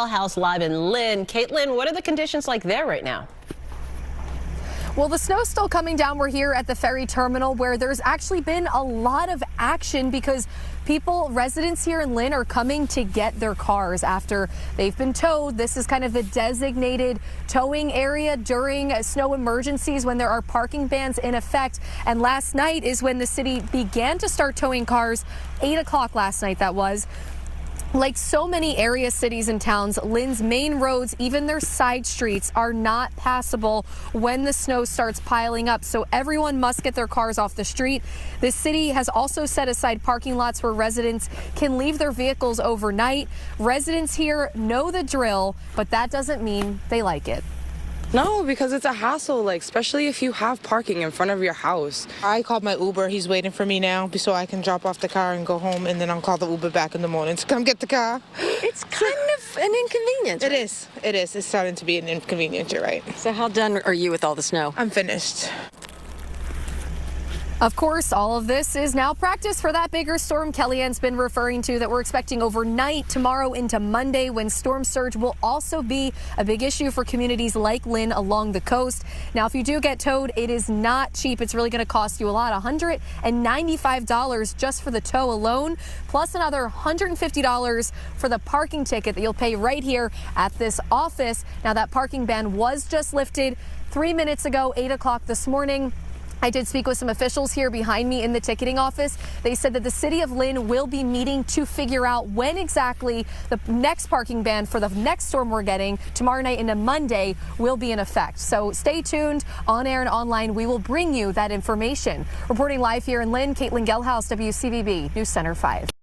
House live in Lynn. Caitlin, what are the conditions like there right now? Well, the snow's still coming down. We're here at the ferry terminal where there's actually been a lot of action because residents here in Lynn are coming to get their cars after they've been towed. This is kind of the designated towing area during snow emergencies when there are parking bans in effect. And last night is when the city began to start towing cars. 8 o'clock last night, that was. Like so many area cities and towns, Lynn's main roads, even their side streets, are not passable when the snow starts piling up. So everyone must get their cars off the street. The city has also set aside parking lots where residents can leave their vehicles overnight. Residents here know the drill, but that doesn't mean they like it. No, because it's a hassle, like, especially if you have parking in front of your house. I called my Uber. He's waiting for me now so I can drop off the car and go home, and then I'll call the Uber back in the morning to come get the car. It's kind of an inconvenience. It is. It is. It's starting to be an inconvenience, you're right. So how done are you with all the snow? I'm finished. Of course, all of this is now practice for that bigger storm Kellyanne's been referring to that we're expecting overnight tomorrow into Monday, when storm surge will also be a big issue for communities like Lynn along the coast. Now, if you do get towed, it is not cheap. It's really going to cost you a lot, $195 just for the tow alone, plus another $150 for the parking ticket that you'll pay right here at this office. Now, that parking ban was just lifted 3 minutes ago, 8 o'clock this morning. I did speak with some officials here behind me in the ticketing office. They said that the city of Lynn will be meeting to figure out when exactly the next parking ban for the next storm we're getting tomorrow night into Monday will be in effect. So stay tuned on air and online. We will bring you that information. Reporting live here in Lynn, Caitlin Gelhaus, WCVB News Center 5.